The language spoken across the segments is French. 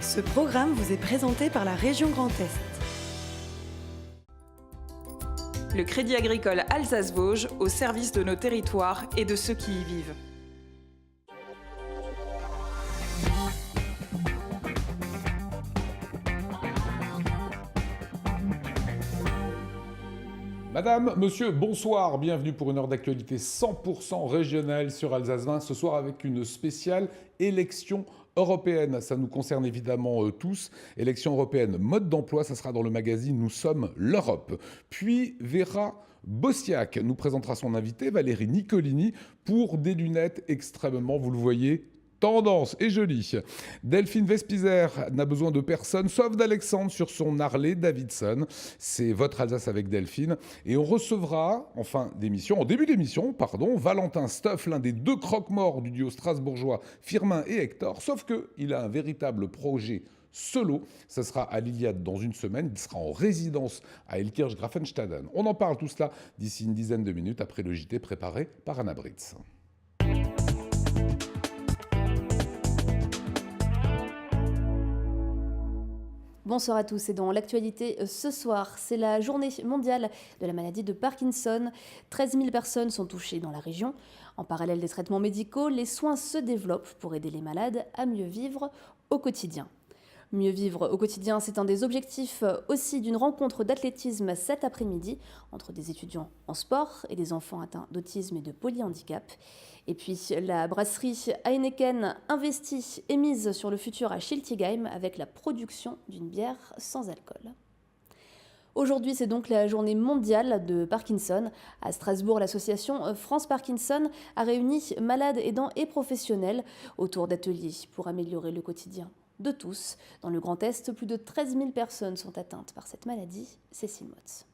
Ce programme vous est présenté par la région Grand Est. Le Crédit agricole Alsace-Vosges au service de nos territoires et de ceux qui y vivent. Madame, monsieur, bonsoir, bienvenue pour une heure d'actualité 100% régionale sur Alsace 20, ce soir avec une spéciale élection européenne. Ça nous concerne évidemment tous. Élection européenne, mode d'emploi, ça sera dans le magazine Nous sommes l'Europe. Puis Vera Bossiac nous présentera son invité, Valérie Nicolini, pour des lunettes extrêmement, vous le voyez, tendance et jolie. Delphine Vespizer n'a besoin de personne, sauf d'Alexandre sur son Harley Davidson. C'est votre Alsace avec Delphine. Et on recevra, en début d'émission, Valentin Stuff, l'un des deux croque-morts du duo strasbourgeois Firmin et Hector. Sauf qu'il a un véritable projet solo. Ça sera à l'Iliade dans une semaine. Il sera en résidence à Elkirch-Grafenstaden. On en parle tout cela d'ici une dizaine de minutes après le JT préparé par Anna Britz. Bonsoir à tous et dans l'actualité ce soir, c'est la journée mondiale de la maladie de Parkinson. 13 000 personnes sont touchées dans la région. En parallèle des traitements médicaux, les soins se développent pour aider les malades à mieux vivre au quotidien. Mieux vivre au quotidien, c'est un des objectifs aussi d'une rencontre d'athlétisme cet après-midi entre des étudiants en sport et des enfants atteints d'autisme et de polyhandicap. Et puis la brasserie Heineken investit et mise sur le futur à Schiltigheim avec la production d'une bière sans alcool. Aujourd'hui, c'est donc la journée mondiale de Parkinson. À Strasbourg, l'association France Parkinson a réuni malades, aidants et professionnels autour d'ateliers pour améliorer le quotidien de tous. Dans le Grand Est, plus de 13 000 personnes sont atteintes par cette maladie. Cécile Motz.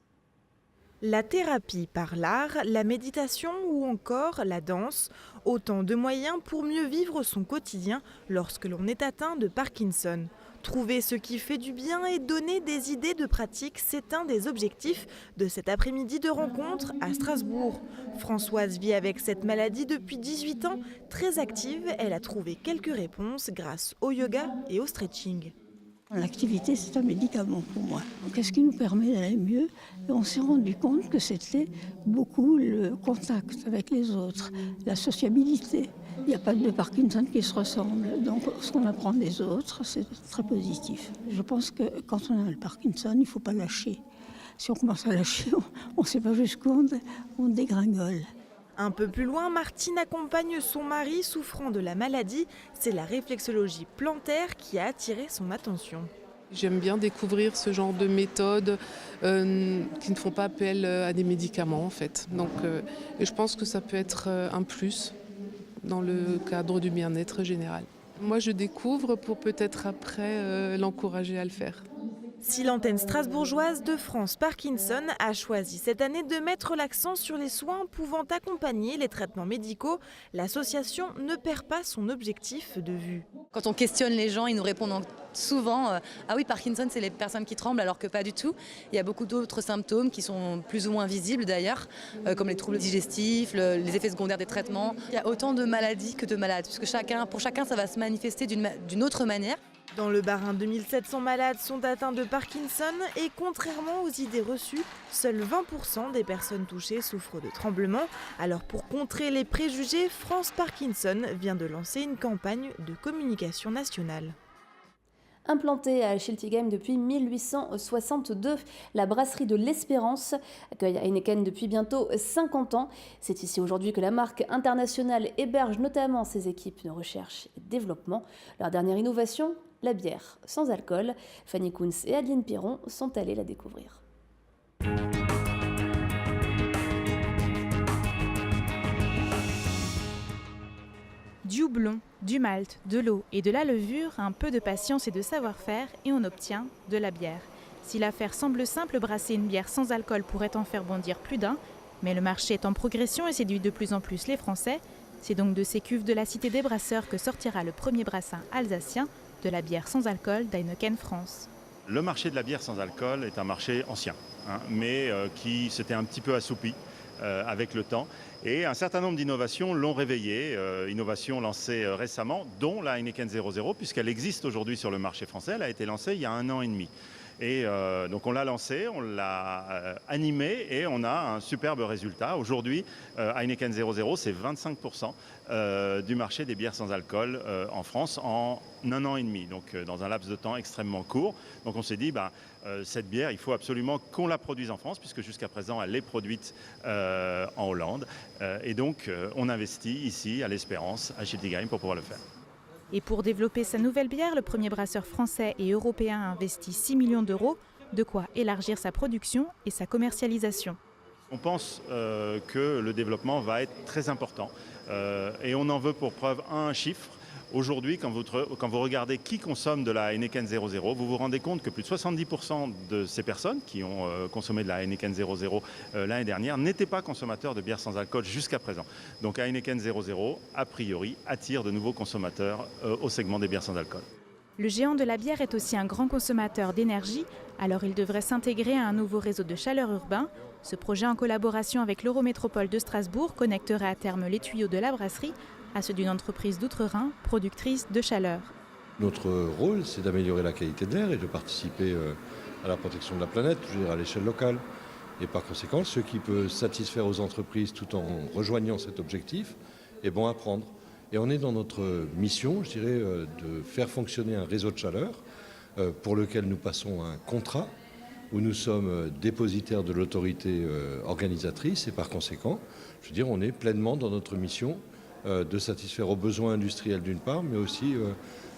La thérapie par l'art, la méditation ou encore la danse, autant de moyens pour mieux vivre son quotidien lorsque l'on est atteint de Parkinson. Trouver ce qui fait du bien et donner des idées de pratique, c'est un des objectifs de cet après-midi de rencontre à Strasbourg. Françoise vit avec cette maladie depuis 18 ans. Très active, elle a trouvé quelques réponses grâce au yoga et au stretching. L'activité, c'est un médicament pour moi. Qu'est-ce qui nous permet d'aller mieux? Et on s'est rendu compte que c'était beaucoup le contact avec les autres, la sociabilité. Il n'y a pas de Parkinson qui se ressemble. Donc, ce qu'on apprend des autres, c'est très positif. Je pense que quand on a le Parkinson, il ne faut pas lâcher. Si on commence à lâcher, on ne sait pas jusqu'où on dégringole. Un peu plus loin, Martine accompagne son mari souffrant de la maladie. C'est la réflexologie plantaire qui a attiré son attention. J'aime bien découvrir ce genre de méthodes qui ne font pas appel à des médicaments en fait. Donc, et je pense que ça peut être un plus dans le cadre du bien-être général. Moi je découvre pour peut-être après l'encourager à le faire. Si l'antenne strasbourgeoise de France Parkinson a choisi cette année de mettre l'accent sur les soins pouvant accompagner les traitements médicaux, l'association ne perd pas son objectif de vue. Quand on questionne les gens, ils nous répondent souvent « Ah oui, Parkinson, c'est les personnes qui tremblent », alors que pas du tout. Il y a beaucoup d'autres symptômes qui sont plus ou moins visibles d'ailleurs, comme les troubles digestifs, les effets secondaires des traitements. Il y a autant de maladies que de malades, puisque pour chacun, ça va se manifester d'une autre manière. Dans le Bas-Rhin, 2700 malades sont atteints de Parkinson et contrairement aux idées reçues, seuls 20% des personnes touchées souffrent de tremblements. Alors pour contrer les préjugés, France Parkinson vient de lancer une campagne de communication nationale. Implantée à Schiltigheim depuis 1862, la brasserie de l'Espérance accueille Heineken depuis bientôt 50 ans. C'est ici aujourd'hui que la marque internationale héberge notamment ses équipes de recherche et développement. Leur dernière innovation, la bière sans alcool. Fanny Kunz et Adeline Piron sont allées la découvrir. Du houblon, du malt, de l'eau et de la levure, un peu de patience et de savoir-faire et on obtient de la bière. Si l'affaire semble simple, brasser une bière sans alcool pourrait en faire bondir plus d'un, mais le marché est en progression et séduit de plus en plus les Français. C'est donc de ces cuves de la Cité des Brasseurs que sortira le premier brassin alsacien de la bière sans alcool d'Heineken France. Le marché de la bière sans alcool est un marché ancien, mais qui s'était un petit peu assoupi avec le temps. Et un certain nombre d'innovations l'ont réveillée, innovations lancées récemment, dont la Heineken 0.0, puisqu'elle existe aujourd'hui sur le marché français. Elle a été lancée il y a 1 an et demi. Et donc on l'a lancé, on l'a animé et on a un superbe résultat. Aujourd'hui, Heineken 0.0, c'est 25% du marché des bières sans alcool en France en 1 an et demi, donc dans un laps de temps extrêmement court. Donc on s'est dit, cette bière, il faut absolument qu'on la produise en France, puisque jusqu'à présent, elle est produite en Hollande. Et donc on investit ici, à l'Espérance, à Schiltigheim, pour pouvoir le faire. Et pour développer sa nouvelle bière, le premier brasseur français et européen a investi 6 millions d'euros, de quoi élargir sa production et sa commercialisation. On pense que le développement va être très important et on en veut pour preuve un chiffre. Aujourd'hui, quand vous regardez qui consomme de la Heineken 0.0, vous vous rendez compte que plus de 70% de ces personnes qui ont consommé de la Heineken 0.0 l'année dernière n'étaient pas consommateurs de bières sans alcool jusqu'à présent. Donc Heineken 0.0, a priori, attire de nouveaux consommateurs au segment des bières sans alcool. Le géant de la bière est aussi un grand consommateur d'énergie, alors il devrait s'intégrer à un nouveau réseau de chaleur urbain. Ce projet, en collaboration avec l'Eurométropole de Strasbourg, connecterait à terme les tuyaux de la brasserie à ceux d'une entreprise d'Outre-Rhin, productrice de chaleur. Notre rôle, c'est d'améliorer la qualité de l'air et de participer à la protection de la planète, je veux dire, à l'échelle locale. Et par conséquent, ce qui peut satisfaire aux entreprises tout en rejoignant cet objectif est bon à prendre. Et on est dans notre mission, je dirais, de faire fonctionner un réseau de chaleur pour lequel nous passons un contrat où nous sommes dépositaires de l'autorité organisatrice et par conséquent, je veux dire, on est pleinement dans notre mission de satisfaire aux besoins industriels d'une part, mais aussi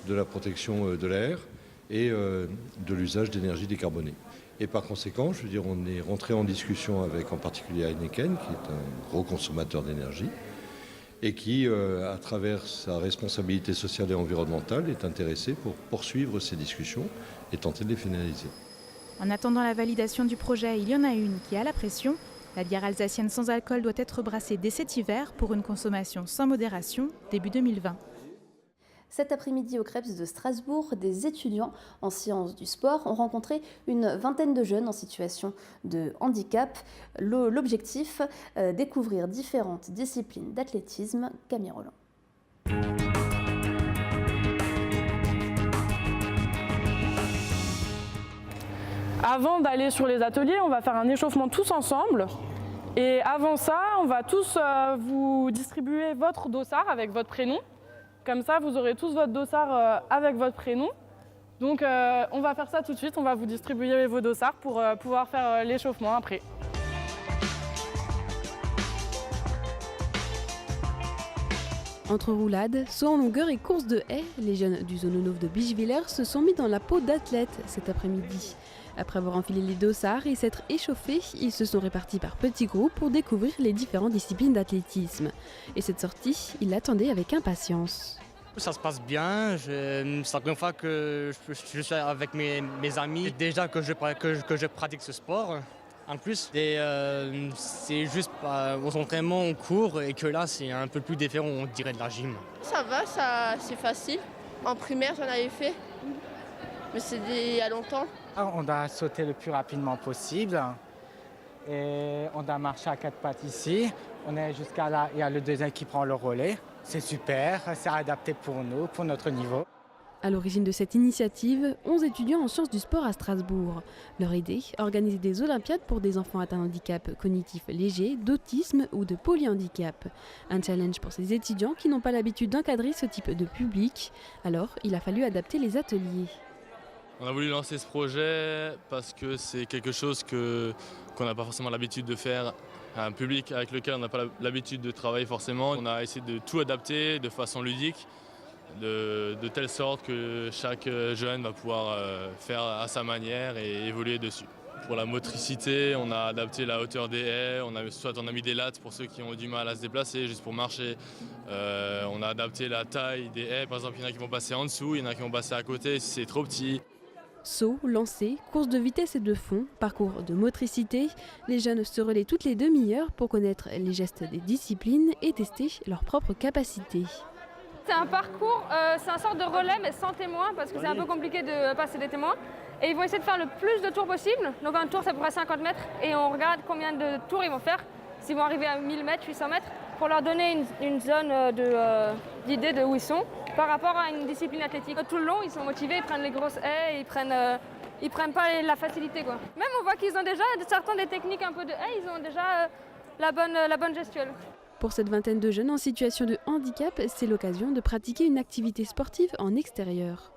de la protection de l'air et de l'usage d'énergie décarbonée. Et par conséquent, je veux dire, on est rentré en discussion avec en particulier Heineken, qui est un gros consommateur d'énergie, et qui, à travers sa responsabilité sociale et environnementale, est intéressé pour poursuivre ces discussions et tenter de les finaliser. En attendant la validation du projet, il y en a une qui a la pression. La bière alsacienne sans alcool doit être brassée dès cet hiver pour une consommation sans modération début 2020. Cet après-midi au Krebs de Strasbourg, des étudiants en sciences du sport ont rencontré une vingtaine de jeunes en situation de handicap. L'objectif, découvrir différentes disciplines d'athlétisme. Camille Roland. Avant d'aller sur les ateliers, on va faire un échauffement tous ensemble. Et avant ça, on va tous vous distribuer votre dossard avec votre prénom. Comme ça, vous aurez tous votre dossard avec votre prénom. Donc on va faire ça tout de suite, on va vous distribuer vos dossards pour pouvoir faire l'échauffement après. Entre roulades, saut en longueur et course de haies, les jeunes du Zononov de Bischwiller se sont mis dans la peau d'athlètes cet après-midi. Après avoir enfilé les dossards et s'être échauffés, ils se sont répartis par petits groupes pour découvrir les différentes disciplines d'athlétisme. Et cette sortie, ils l'attendaient avec impatience. Ça se passe bien, c'est la première fois que je suis avec mes amis, déjà que je pratique ce sport. En plus, c'est juste aux entraînements, on court et que là c'est un peu plus différent, on dirait de la gym. Ça va, c'est facile. En primaire j'en avais fait, mais c'est il y a longtemps. On doit sauter le plus rapidement possible et on doit marcher à 4 pattes ici. On est jusqu'à là, il y a le deuxième qui prend le relais. C'est super, c'est adapté pour nous, pour notre niveau. À l'origine de cette initiative, 11 étudiants en sciences du sport à Strasbourg. Leur idée, organiser des olympiades pour des enfants atteints d'handicap cognitif léger, d'autisme ou de polyhandicap. Un challenge pour ces étudiants qui n'ont pas l'habitude d'encadrer ce type de public. Alors, il a fallu adapter les ateliers. On a voulu lancer ce projet parce que c'est quelque chose qu'on n'a pas forcément l'habitude de faire à un public avec lequel on n'a pas l'habitude de travailler forcément. On a essayé de tout adapter de façon ludique, de telle sorte que chaque jeune va pouvoir faire à sa manière et évoluer dessus. Pour la motricité, on a adapté la hauteur des haies, on a mis des lattes pour ceux qui ont du mal à se déplacer, juste pour marcher. On a adapté la taille des haies, par exemple il y en a qui vont passer en dessous, il y en a qui vont passer à côté si c'est trop petit. Saut, lancer, course de vitesse et de fond, parcours de motricité, les jeunes se relaient toutes les demi-heures pour connaître les gestes des disciplines et tester leurs propres capacités. C'est un parcours, c'est un sorte de relais mais sans témoins parce que c'est un peu compliqué de passer des témoins. Et ils vont essayer de faire le plus de tours possible. Donc un tour c'est à peu près 50 mètres et on regarde combien de tours ils vont faire. s'ils vont arriver à 1000 mètres, 800 mètres, pour leur donner une zone d'idée de où ils sont par rapport à une discipline athlétique. Tout le long, ils sont motivés, ils prennent les grosses haies, ils prennent pas la facilité, quoi. Même on voit qu'ils ont déjà certains des techniques un peu de haies, ils ont déjà la bonne gestuelle. Pour cette vingtaine de jeunes en situation de handicap, c'est l'occasion de pratiquer une activité sportive en extérieur.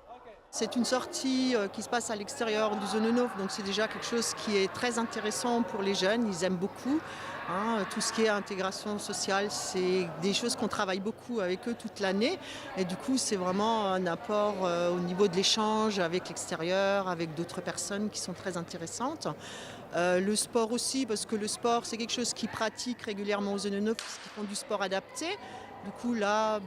C'est une sortie qui se passe à l'extérieur du Zonenov, donc c'est déjà quelque chose qui est très intéressant pour les jeunes, ils aiment beaucoup. Tout ce qui est intégration sociale, c'est des choses qu'on travaille beaucoup avec eux toute l'année. Et du coup, c'est vraiment un apport au niveau de l'échange avec l'extérieur, avec d'autres personnes qui sont très intéressantes. Le sport aussi, parce que le sport, c'est quelque chose qu'ils pratiquent régulièrement aux Zonenov, puisqu'ils font du sport adapté. Du coup, là,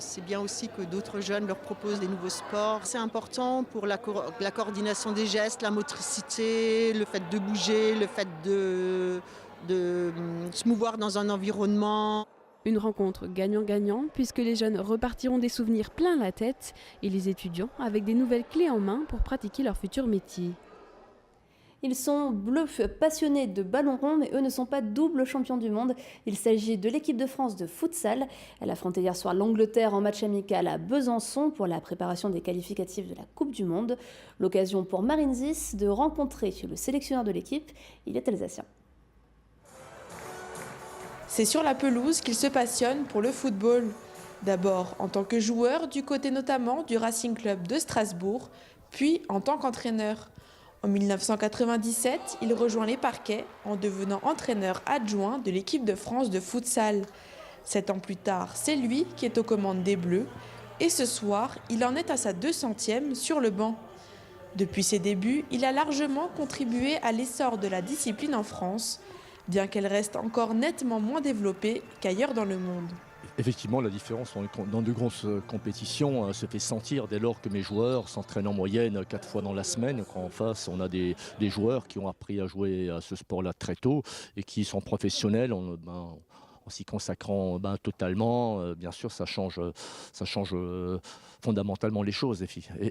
c'est bien aussi que d'autres jeunes leur proposent des nouveaux sports. C'est important pour la coordination des gestes, la motricité, le fait de bouger, le fait de se mouvoir dans un environnement. Une rencontre gagnant-gagnant puisque les jeunes repartiront des souvenirs plein la tête et les étudiants avec des nouvelles clés en main pour pratiquer leur futur métier. Ils sont bleus passionnés de ballon rond, mais eux ne sont pas doubles champions du monde. Il s'agit de l'équipe de France de futsal. Elle affrontait hier soir l'Angleterre en match amical à Besançon pour la préparation des qualificatifs de la Coupe du Monde. L'occasion pour Marine Zis de rencontrer le sélectionneur de l'équipe. Il est alsacien. C'est sur la pelouse qu'il se passionne pour le football. D'abord en tant que joueur, du côté notamment du Racing Club de Strasbourg, puis en tant qu'entraîneur. En 1997, il rejoint les Parquets en devenant entraîneur adjoint de l'équipe de France de futsal. 7 ans plus tard, c'est lui qui est aux commandes des Bleus et ce soir, il en est à sa 200e sur le banc. Depuis ses débuts, il a largement contribué à l'essor de la discipline en France, bien qu'elle reste encore nettement moins développée qu'ailleurs dans le monde. Effectivement, la différence dans de grosses compétitions se fait sentir dès lors que mes joueurs s'entraînent en moyenne 4 fois dans la semaine. Quand en face, on a des joueurs qui ont appris à jouer à ce sport-là très tôt et qui sont professionnels en s'y consacrant totalement. Bien sûr, ça change fondamentalement les choses.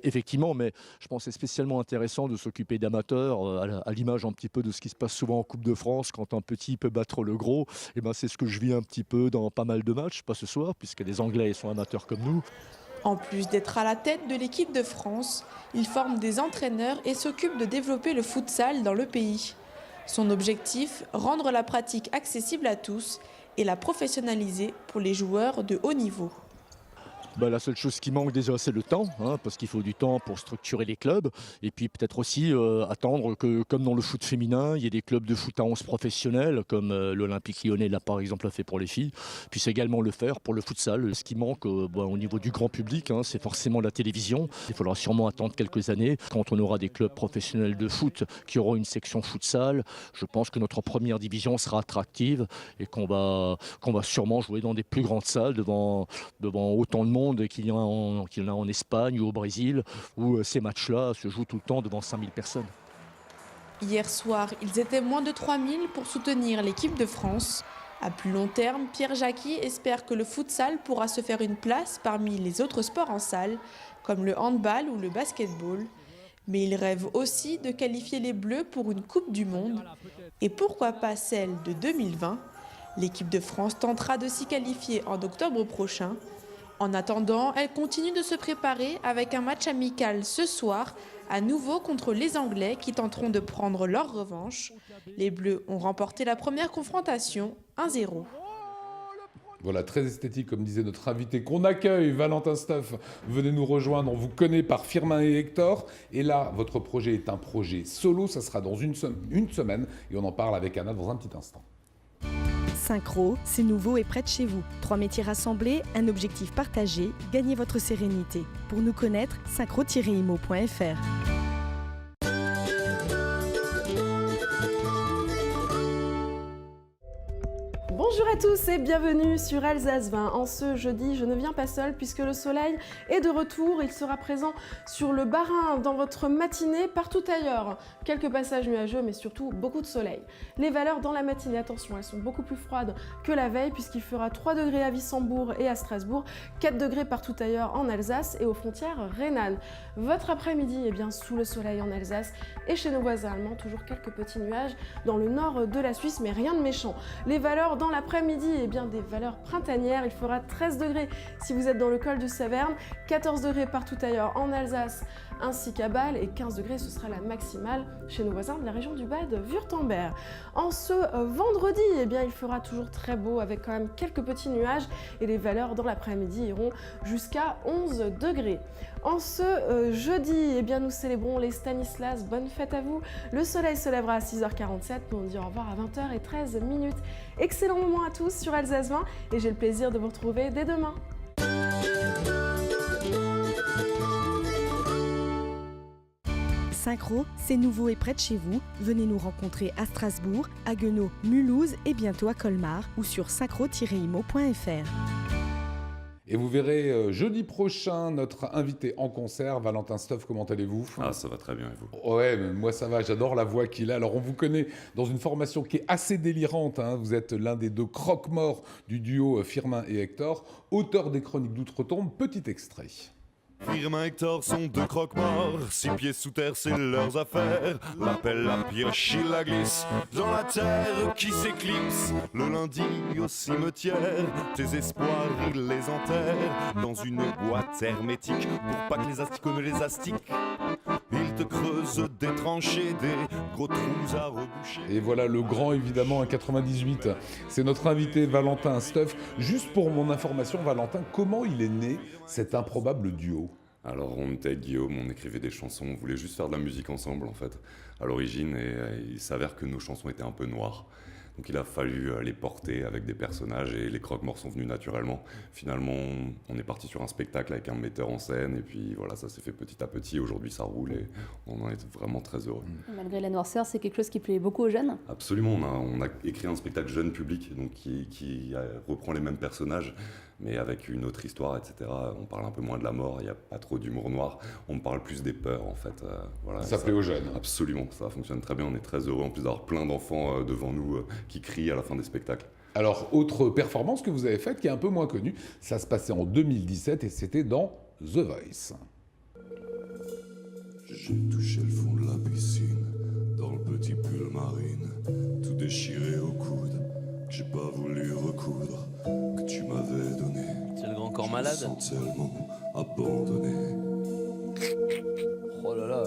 Effectivement, mais je pense que c'est spécialement intéressant de s'occuper d'amateurs, à l'image un petit peu de ce qui se passe souvent en Coupe de France, quand un petit peut battre le gros. Et c'est ce que je vis un petit peu dans pas mal de matchs, pas ce soir, puisque les Anglais sont amateurs comme nous. En plus d'être à la tête de l'équipe de France, il forme des entraîneurs et s'occupe de développer le futsal dans le pays. Son objectif, rendre la pratique accessible à tous et la professionnaliser pour les joueurs de haut niveau. La seule chose qui manque déjà, c'est le temps, parce qu'il faut du temps pour structurer les clubs. Et puis peut-être aussi attendre que, comme dans le foot féminin, il y ait des clubs de foot à 11 professionnels, comme l'Olympique Lyonnais l'a par exemple fait pour les filles. Puis c'est également le faire pour le futsal. Ce qui manque au niveau du grand public, c'est forcément la télévision. Il faudra sûrement attendre quelques années. Quand on aura des clubs professionnels de foot qui auront une section futsal, je pense que notre première division sera attractive et qu'on va sûrement jouer dans des plus grandes salles devant autant de monde qu'il y en a en Espagne ou au Brésil, où ces matchs-là se jouent tout le temps devant 5000 personnes. Hier soir, ils étaient moins de 3000 pour soutenir l'équipe de France. À plus long terme, Pierre Jacqui espère que le futsal pourra se faire une place parmi les autres sports en salle, comme le handball ou le basketball. Mais il rêve aussi de qualifier les Bleus pour une Coupe du Monde. Et pourquoi pas celle de 2020 ? L'équipe de France tentera de s'y qualifier en octobre prochain. En attendant, elle continue de se préparer avec un match amical ce soir, à nouveau contre les Anglais qui tenteront de prendre leur revanche. Les Bleus ont remporté la première confrontation 1-0. Voilà, très esthétique, comme disait notre invité, qu'on accueille, Valentin Stuff. Venez nous rejoindre, on vous connaît par Firmin et Hector. Et là, votre projet est un projet solo, ça sera dans une semaine. Et on en parle avec Anna dans un petit instant. Synchro, c'est nouveau et près de chez vous. 3 métiers rassemblés, un objectif partagé, gagnez votre sérénité. Pour nous connaître, synchro-imo.fr. Bonjour à à tous et bienvenue sur Alsace 20. En ce jeudi, je ne viens pas seule puisque le soleil est de retour. Il sera présent sur le Bas-Rhin, dans votre matinée, partout ailleurs. Quelques passages nuageux, mais surtout beaucoup de soleil. Les valeurs dans la matinée, attention, elles sont beaucoup plus froides que la veille puisqu'il fera 3 degrés à Wissembourg et à Strasbourg, 4 degrés partout ailleurs en Alsace et aux frontières rhénanes. Votre après-midi est bien sous le soleil en Alsace et chez nos voisins allemands, toujours quelques petits nuages dans le nord de la Suisse, mais rien de méchant. Les valeurs dans l'après-midi, eh bien des valeurs printanières, il fera 13 degrés si vous êtes dans le col du Saverne, 14 degrés partout ailleurs en Alsace ainsi qu'à Bâle et 15 degrés ce sera la maximale chez nos voisins de la région du Bade-Württemberg. En ce vendredi, eh bien il fera toujours très beau avec quand même quelques petits nuages et les valeurs dans l'après-midi iront jusqu'à 11 degrés. En ce jeudi, eh bien nous célébrons les Stanislas, bonne fête à vous. Le soleil se lèvera à 6h47, nous on dit au revoir à 20h13. Excellent moment à tous sur Alsace 20 et j'ai le plaisir de vous retrouver dès demain. Synchro, c'est nouveau et près de chez vous. Venez nous rencontrer à Strasbourg, à Haguenau, Mulhouse et bientôt à Colmar ou sur synchro-imo.fr. Et vous verrez jeudi prochain notre invité en concert, Valentin Stuff. Comment allez-vous? Ah, ça va très bien, et vous? Ouais, mais moi ça va, j'adore la voix qu'il a. Alors on vous connaît dans une formation qui est assez délirante, hein. Vous êtes l'un des 2 croque-morts du duo Firmin et Hector, auteur des Chroniques d'Outre-Tombe. Petit extrait. Firmin et Hector sont 2 croque-morts, 6 pieds sous terre, c'est leurs affaires. L'appel, la pioche, il la glisse dans la terre qui s'éclipse. Le lundi au cimetière, tes espoirs, il les enterre dans une boîte hermétique pour pas que les asticots ne les astiquent. Il te creuse des tranchées, des gros trous à reboucher. Et voilà le grand, évidemment, 1,98. C'est notre invité Valentin Stuff. Juste pour mon information, Valentin, comment il est né cet improbable duo? Alors on était avec Guillaume, on écrivait des chansons, on voulait juste faire de la musique ensemble en fait, à l'origine, et il s'avère que nos chansons étaient un peu noires. Donc il a fallu les porter avec des personnages et les croque-morts sont venus naturellement. Finalement, on est parti sur un spectacle avec un metteur en scène et puis voilà, ça s'est fait petit à petit. Aujourd'hui, ça roule et on en est vraiment très heureux. Malgré la noirceur, c'est quelque chose qui plaît beaucoup aux jeunes? Absolument, on a écrit un spectacle jeune public donc qui reprend les mêmes personnages mais avec une autre histoire, etc. On parle un peu moins de la mort, il n'y a pas trop d'humour noir, on parle plus des peurs en fait. Voilà, ça plaît aux jeunes. Absolument, ça fonctionne très bien, on est très heureux en plus d'avoir plein d'enfants devant nous qui crient à la fin des spectacles. Alors, autre performance que vous avez faite qui est un peu moins connue, ça se passait en 2017 et c'était dans The Voice. J'ai touché le fond de la piscine, dans le petit pull marine, tout déchiré au coude, que j'ai pas voulu recoudre, que tu m'avais donné. C'est le grand corps malade. Je me sens tellement abandonné. Oh là là.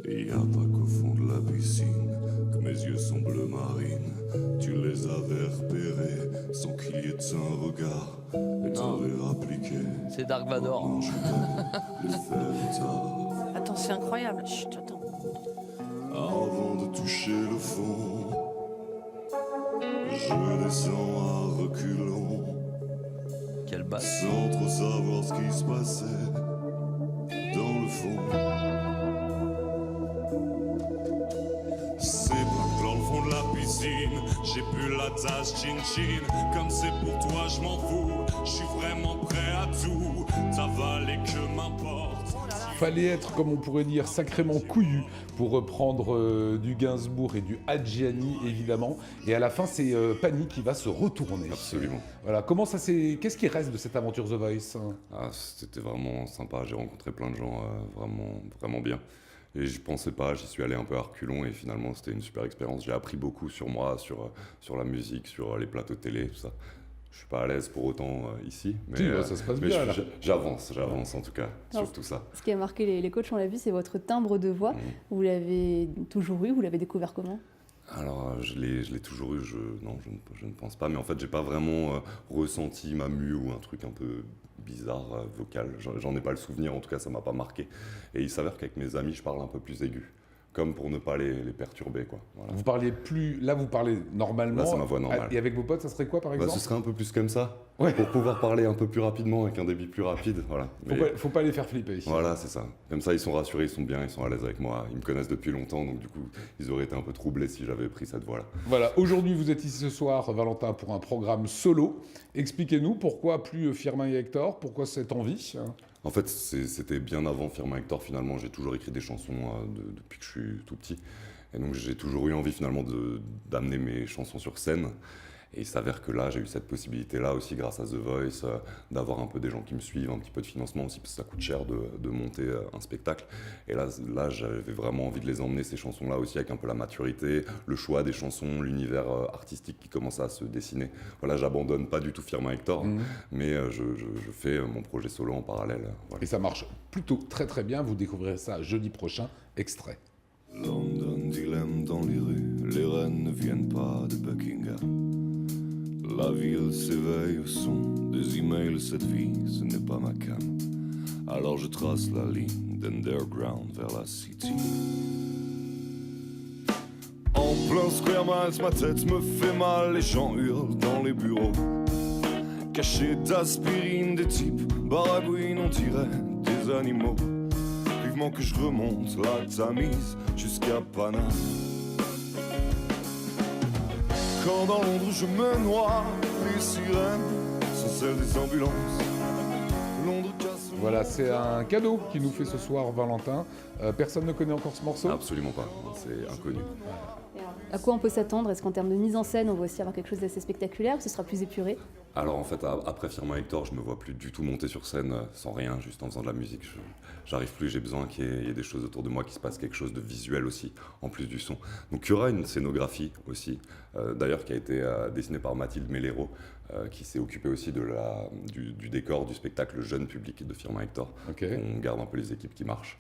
Et y a pas qu'au fond de la piscine que mes yeux sont bleu marine. Tu les avais repérés sans qu'il y ait de un regard. Et t'avais appliqué. C'est Dark Vador. Attends, c'est incroyable. Chut, attends. Avant de toucher le fond, je descends à reculons. Quelle base. Sans trop savoir ce qui se passait dans le fond. C'est pas dans le fond de la piscine, j'ai bu la tasse chin-chin. Comme c'est pour toi, je m'en fous, je suis vraiment prêt à tout. T'avaler que m'importe. Fallait être, comme on pourrait dire, sacrément couillu pour reprendre du Gainsbourg et du Adjiani, évidemment. Et à la fin, c'est Pani qui va se retourner. Absolument. Voilà. Comment ça s'est... Qu'est-ce qui reste de cette aventure The Voice? C'était vraiment sympa. J'ai rencontré plein de gens vraiment bien. Et je pensais pas, j'y suis allé un peu à reculons et finalement c'était une super expérience. J'ai appris beaucoup sur moi, sur la musique, sur les plateaux de télé, tout ça. Je suis pas à l'aise pour autant ici, mais, si, ça se passe bien, là. J'avance en tout cas, sur tout ça. Ce qui a marqué les coachs, on l'a vu, c'est votre timbre de voix. Vous l'avez toujours eu, vous l'avez découvert comment? Alors, je l'ai toujours eu, je ne pense pas, mais en fait, j'ai pas vraiment ressenti ma mue ou un truc un peu bizarre vocal. J'en ai pas le souvenir, en tout cas, ça m'a pas marqué. Et il s'avère qu'avec mes amis, je parle un peu plus aigu. comme pour ne pas les perturber, quoi. Voilà. Vous parlez plus, là vous parlez normalement. Là, c'est ma voix normale. Et avec vos potes, ça serait quoi par exemple? Ce serait un peu plus comme ça, ouais. Pour pouvoir parler un peu plus rapidement, avec un débit plus rapide, voilà. Faut pas les faire flipper. Voilà, c'est ça. Comme ça, ils sont rassurés, ils sont bien, ils sont à l'aise avec moi. Ils me connaissent depuis longtemps, donc du coup, ils auraient été un peu troublés si j'avais pris cette voie-là. Voilà, aujourd'hui vous êtes ici ce soir, Valentin, pour un programme solo. Expliquez-nous pourquoi plus Firmin et Hector, pourquoi cette envie? En fait, c'était bien avant Firmin Hector, finalement. J'ai toujours écrit des chansons depuis que je suis tout petit. Et donc j'ai toujours eu envie finalement d'amener mes chansons sur scène. Et il s'avère que là, j'ai eu cette possibilité-là aussi grâce à The Voice, d'avoir un peu des gens qui me suivent, un petit peu de financement aussi, parce que ça coûte cher de monter un spectacle. Et là j'avais vraiment envie de les emmener, ces chansons-là aussi, avec un peu la maturité, le choix des chansons, l'univers artistique qui commence à se dessiner. Voilà, j'abandonne pas du tout Firmin Hector, mais je fais mon projet solo en parallèle. Voilà. Et ça marche plutôt très très bien, vous découvrirez ça jeudi prochain, extrait. London dilemme dans les rues, les reines ne viennent pas de Buckingham. La ville s'éveille au son des emails, cette vie, ce n'est pas ma cam. Alors je trace la ligne d'underground vers la city. En plein Square Miles, ma tête me fait mal, les gens hurlent dans les bureaux. Cachés d'aspirine, des types baragouinent, on dirait des animaux. Vivement que je remonte la Tamise jusqu'à Paname. Quand dans Londres je me noie, les sirènes sont celles des ambulances. Londres casse. Voilà, c'est un cadeau qui nous fait ce soir Valentin. Personne ne connaît encore ce morceau? Absolument pas, c'est inconnu. À quoi on peut s'attendre? Est-ce qu'en termes de mise en scène, on va aussi avoir quelque chose d'assez spectaculaire ou ce sera plus épuré? Alors en fait, après Firmin Hector, je me vois plus du tout monter sur scène sans rien, juste en faisant de la musique. J'arrive plus, j'ai besoin qu'il y ait des choses autour de moi, qu'il se passe quelque chose de visuel aussi, en plus du son. Donc il y aura une scénographie aussi, d'ailleurs qui a été dessinée par Mathilde Mellero, qui s'est occupée aussi du décor du spectacle jeune public de Firmin Hector. Okay. On garde un peu les équipes qui marchent.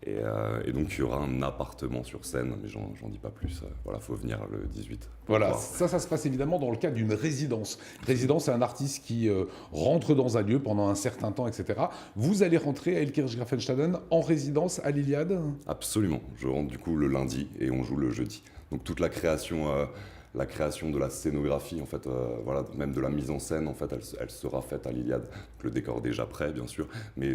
Et donc il y aura un appartement sur scène, mais j'en dis pas plus. Voilà, faut venir le 18. Voilà, ça se passe évidemment dans le cadre d'une résidence. Résidence, c'est un artiste qui rentre dans un lieu pendant un certain temps, etc. Vous allez rentrer à Illkirch-Grafenstaden en résidence à l'Iliade? Absolument. Je rentre du coup le lundi et on joue le jeudi. Donc toute la création de la scénographie, en fait, voilà, même de la mise en scène, en fait, elle sera faite à l'Iliade. Le décor est déjà prêt, bien sûr, mais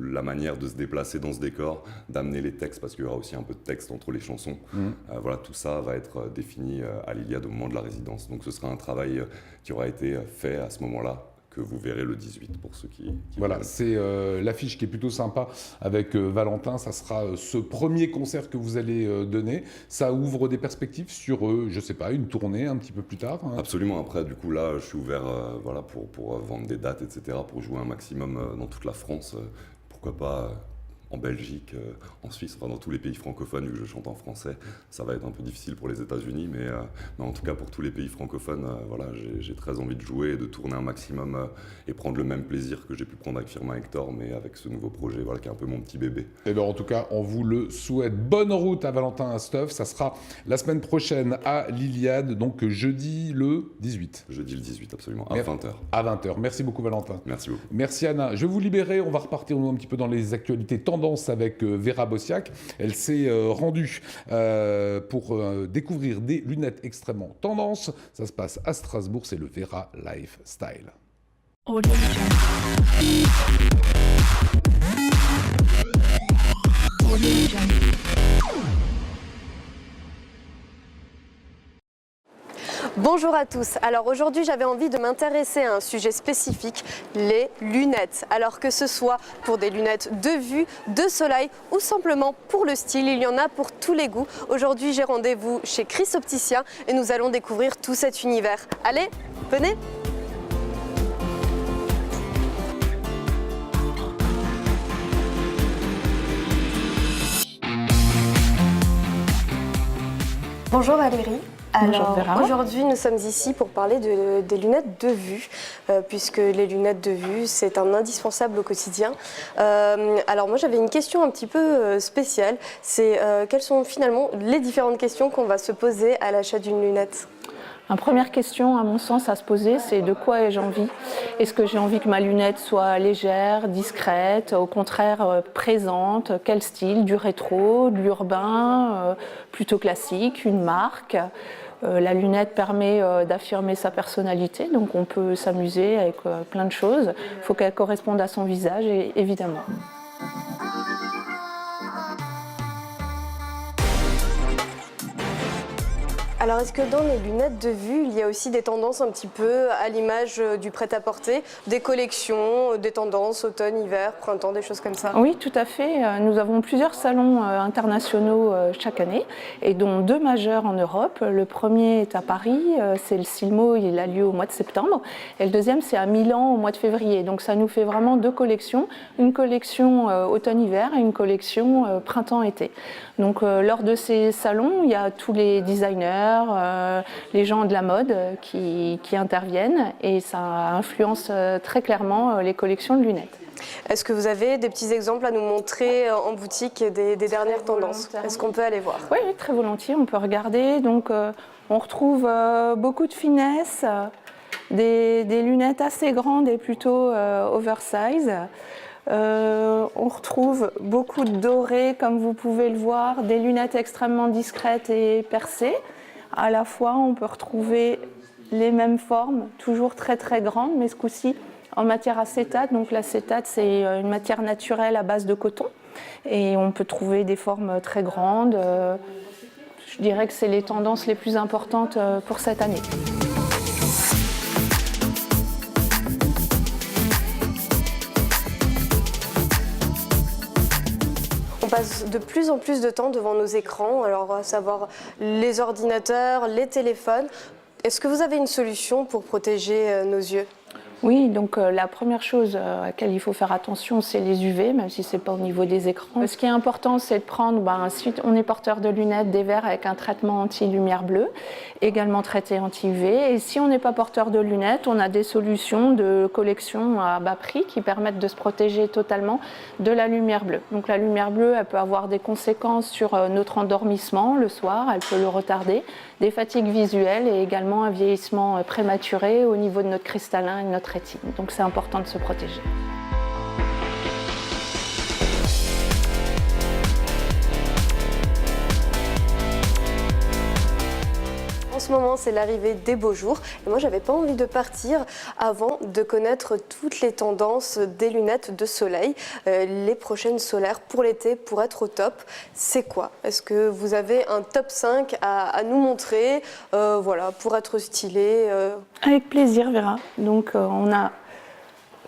la manière de se déplacer dans ce décor, d'amener les textes, parce qu'il y aura aussi un peu de texte entre les chansons, voilà, tout ça va être défini à l'Iliade au moment de la résidence. Donc ce sera un travail qui aura été fait à ce moment-là, que vous verrez le 18 pour ceux qui voilà, c'est l'affiche qui est plutôt sympa avec Valentin. Ça sera ce premier concert que vous allez donner. Ça ouvre des perspectives sur, je sais pas, une tournée un petit peu plus tard, hein. Absolument. Après, du coup, là, je suis ouvert voilà, pour vendre des dates, etc., pour jouer un maximum dans toute la France. Pourquoi pas en Belgique, en Suisse, enfin dans tous les pays francophones, vu que je chante en français. Ça va être un peu difficile pour les États-Unis, mais en tout cas pour tous les pays francophones, voilà, j'ai très envie de jouer et de tourner un maximum et prendre le même plaisir que j'ai pu prendre avec Firmin Hector, mais avec ce nouveau projet, voilà, qui est un peu mon petit bébé. Et bien en tout cas, on vous le souhaite. Bonne route à Valentin Stuff. Ça sera la semaine prochaine à l'Iliade, donc jeudi le 18. Jeudi le 18, absolument, à 20h. À 20h. Merci beaucoup Valentin. Merci beaucoup. Merci Anna. Je vais vous libérer. On va repartir un petit peu dans les actualités tendance avec Vera Bossiak. Elle s'est rendue pour découvrir des lunettes extrêmement tendance. Ça se passe à Strasbourg, c'est le Vera Lifestyle. Bonjour à tous. Alors aujourd'hui j'avais envie de m'intéresser à un sujet spécifique, les lunettes. Alors que ce soit pour des lunettes de vue, de soleil ou simplement pour le style, il y en a pour tous les goûts. Aujourd'hui j'ai rendez-vous chez Chris Opticien et nous allons découvrir tout cet univers. Allez, venez! Bonjour Valérie. Alors aujourd'hui nous sommes ici pour parler des lunettes de vue, puisque les lunettes de vue c'est un indispensable au quotidien. Alors moi j'avais une question un petit peu spéciale, c'est quelles sont finalement les différentes questions qu'on va se poser à l'achat d'une lunette ? La première question, à mon sens, à se poser, c'est de quoi ai-je envie? Est-ce que j'ai envie que ma lunette soit légère, discrète, au contraire présente? Quel style? Du rétro, de l'urbain, plutôt classique, une marque? La lunette permet d'affirmer sa personnalité, donc on peut s'amuser avec plein de choses. Il faut qu'elle corresponde à son visage, évidemment. Alors est-ce que dans les lunettes de vue, il y a aussi des tendances un petit peu à l'image du prêt-à-porter, des collections, des tendances automne, hiver, printemps, des choses comme ça? Oui, tout à fait. Nous avons plusieurs salons internationaux chaque année, et dont 2 majeurs en Europe. Le premier est à Paris, c'est le Silmo, il a lieu au mois de septembre, et le deuxième c'est à Milan au mois de février. Donc ça nous fait vraiment 2 collections, une collection automne-hiver et une collection printemps-été. Donc lors de ces salons, il y a tous les designers, les gens de la mode qui interviennent, et ça influence très clairement les collections de lunettes. Est-ce que vous avez des petits exemples à nous montrer en boutique des dernières tendances? Est-ce qu'on peut aller voir? Oui, très volontiers, on peut regarder. Donc on retrouve beaucoup de finesse, des lunettes assez grandes et plutôt oversize. On retrouve beaucoup de doré, comme vous pouvez le voir, des lunettes extrêmement discrètes et percées. À la fois, on peut retrouver les mêmes formes, toujours très très grandes, mais ce coup-ci en matière acétate. Donc l'acétate, c'est une matière naturelle à base de coton, et on peut trouver des formes très grandes. Je dirais que c'est les tendances les plus importantes pour cette année. On passe de plus en plus de temps devant nos écrans, alors à savoir les ordinateurs, les téléphones. Est-ce que vous avez une solution pour protéger nos yeux? Oui, donc la première chose à laquelle il faut faire attention, c'est les UV, même si ce n'est pas au niveau des écrans. Ce qui est important, c'est de prendre, si on est porteur de lunettes, des verres avec un traitement anti-lumière bleue, également traité anti-UV. Et si on n'est pas porteur de lunettes, on a des solutions de collection à bas prix qui permettent de se protéger totalement de la lumière bleue. Donc la lumière bleue, elle peut avoir des conséquences sur notre endormissement le soir, elle peut le retarder, des fatigues visuelles et également un vieillissement prématuré au niveau de notre cristallin et de notre rétine. Donc c'est important de se protéger. En ce moment, c'est l'arrivée des beaux jours. Et moi, j'avais pas envie de partir avant de connaître toutes les tendances des lunettes de soleil, les prochaines solaires pour l'été, pour être au top. C'est quoi? Est-ce que vous avez un top 5 à nous montrer, voilà, pour être stylé? Avec plaisir, Vera. Donc, on a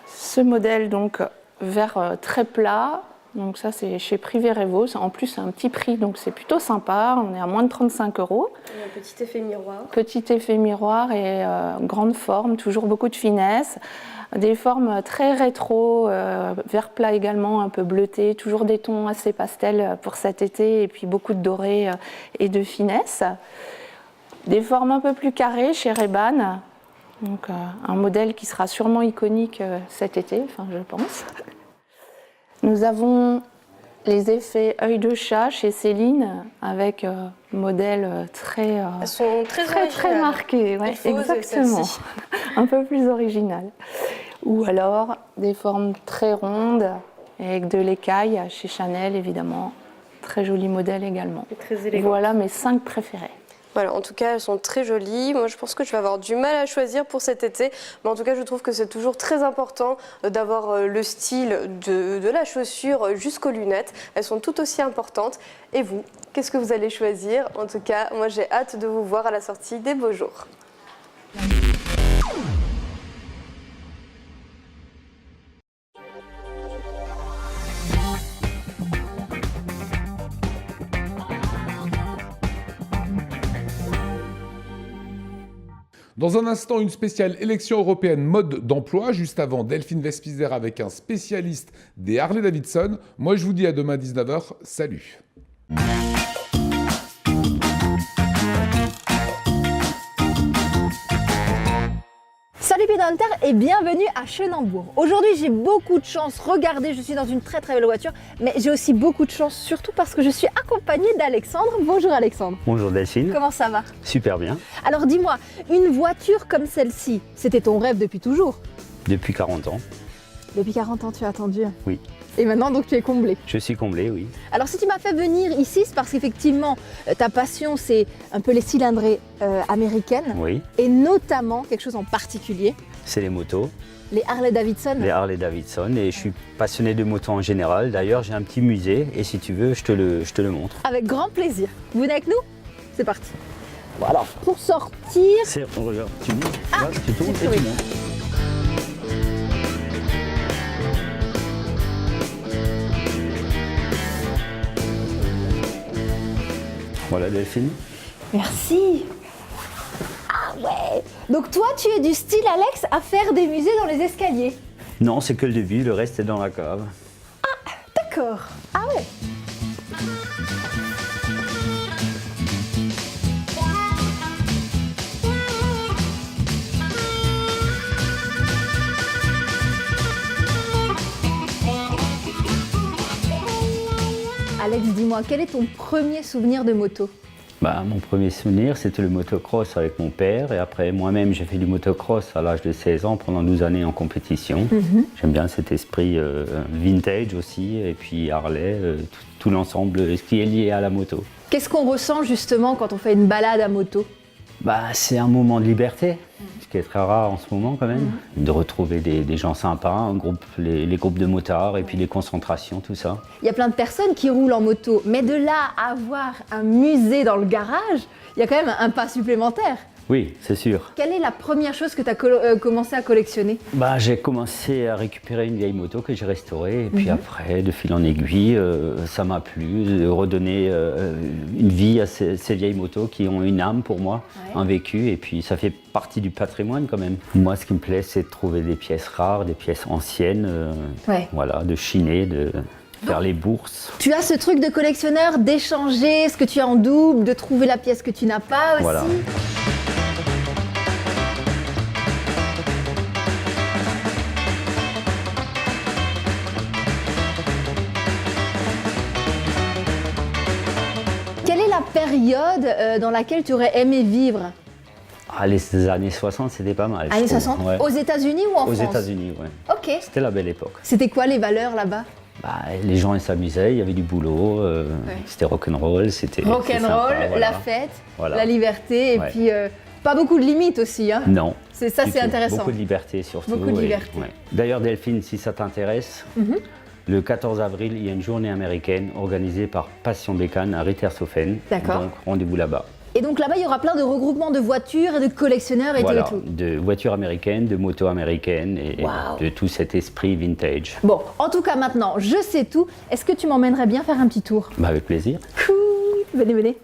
ce modèle donc vert très plat. Donc ça, c'est chez Privé Revo. En plus, c'est un petit prix, donc c'est plutôt sympa. On est à moins de 35 €. Un petit effet miroir. Petit effet miroir et grande forme, toujours beaucoup de finesse. Des formes très rétro, vert plat également, un peu bleuté. Toujours des tons assez pastels pour cet été, et puis beaucoup de doré et de finesse. Des formes un peu plus carrées chez Ray-Ban. Donc un modèle qui sera sûrement iconique cet été, enfin je pense. Nous avons les effets œil de chat chez Céline, avec modèle très, elles sont très marqué, ouais, exactement, un peu plus original. Ou alors des formes très rondes avec de l'écaille chez Chanel, évidemment, très joli modèle également. Très élégant. Voilà mes 5 préférés. Voilà, en tout cas, elles sont très jolies. Moi, je pense que je vais avoir du mal à choisir pour cet été. Mais en tout cas, je trouve que c'est toujours très important d'avoir le style de la chaussure jusqu'aux lunettes. Elles sont tout aussi importantes. Et vous, qu'est-ce que vous allez choisir? En tout cas, moi, j'ai hâte de vous voir à la sortie des beaux jours. Dans un instant, une spéciale élection européenne mode d'emploi, juste avant Delphine Vespizer avec un spécialiste des Harley-Davidson. Moi, je vous dis à demain 19h. Salut. Salut Pédant! Hunter et bienvenue à Chenambourg. Aujourd'hui j'ai beaucoup de chance, regardez je suis dans une très belle voiture, mais j'ai aussi beaucoup de chance surtout parce que je suis accompagnée d'Alexandre. Bonjour Alexandre. Bonjour Delphine. Comment ça va? Super bien. Alors dis-moi, une voiture comme celle-ci, c'était ton rêve depuis toujours? Depuis 40 ans. Depuis 40 ans tu as attendu? Oui. Et maintenant donc tu es comblé? Je suis comblé, oui. Alors si tu m'as fait venir ici, c'est parce qu'effectivement ta passion c'est un peu les cylindrées américaines. Oui. Et notamment quelque chose en particulier. C'est les motos. Les Harley-Davidson. Les Harley-Davidson et je suis passionné de motos en général. D'ailleurs j'ai un petit musée et si tu veux je te le montre. Avec grand plaisir. Vous venez avec nous? C'est parti. Bon alors pour sortir... Regarde, tu montes, ah, tu tournes et tu montes. Voilà Delphine. Merci. Ah ouais. Donc toi tu es du style Alex à faire des musées dans les escaliers? Non, c'est que le début, le reste est dans la cave. Ah d'accord. Ah ouais. Alex, dis-moi, quel est ton premier souvenir de moto? Mon premier souvenir, c'était le motocross avec mon père. Et après, moi-même, j'ai fait du motocross à l'âge de 16 ans, pendant 12 années en compétition. J'aime bien cet esprit vintage aussi, et puis Harley, tout l'ensemble, ce qui est lié à la moto. Qu'est-ce qu'on ressent justement quand on fait une balade à moto? C'est un moment de liberté, ce qui est très rare en ce moment quand même. De retrouver des gens sympas, les groupes de motards et puis les concentrations, tout ça. Il y a plein de personnes qui roulent en moto, mais de là à avoir un musée dans le garage, il y a quand même un pas supplémentaire. Oui, c'est sûr. Quelle est la première chose que tu as commencé à collectionner? J'ai commencé à récupérer une vieille moto que j'ai restaurée et puis après, de fil en aiguille, ça m'a plu de redonner une vie à ces vieilles motos qui ont une âme pour moi, un vécu, et puis ça fait partie du patrimoine quand même. Moi, ce qui me plaît, c'est de trouver des pièces rares, des pièces anciennes, voilà, de chiner, de faire les bourses. Tu as ce truc de collectionneur d'échanger ce que tu as en double, de trouver la pièce que tu n'as pas aussi. Voilà. Quelle est la période dans laquelle tu aurais aimé vivre? Les années 60, c'était pas mal. Années 60 ouais. Aux États-Unis ou en France? Aux États-Unis, oui. Ok. C'était la belle époque. C'était quoi les valeurs là-bas? Les gens ils s'amusaient, il y avait du boulot, c'était rock'n'roll, c'était rock'n'roll, voilà. La fête, la liberté, et puis pas beaucoup de limites aussi. Hein. Non. C'est intéressant. Beaucoup de liberté surtout. Beaucoup de liberté. D'ailleurs Delphine, si ça t'intéresse, le 14 avril, il y a une journée américaine organisée par Passion Bécane à Rittershofen. D'accord. Donc rendez-vous là-bas. Et donc là-bas, il y aura plein de regroupements de voitures et de collectionneurs et voilà, tout. De voitures américaines, de motos américaines et de tout cet esprit vintage. Bon, en tout cas maintenant, je sais tout. Est-ce que tu m'emmènerais bien faire un petit tour? Avec plaisir. Cool. Venez, venez.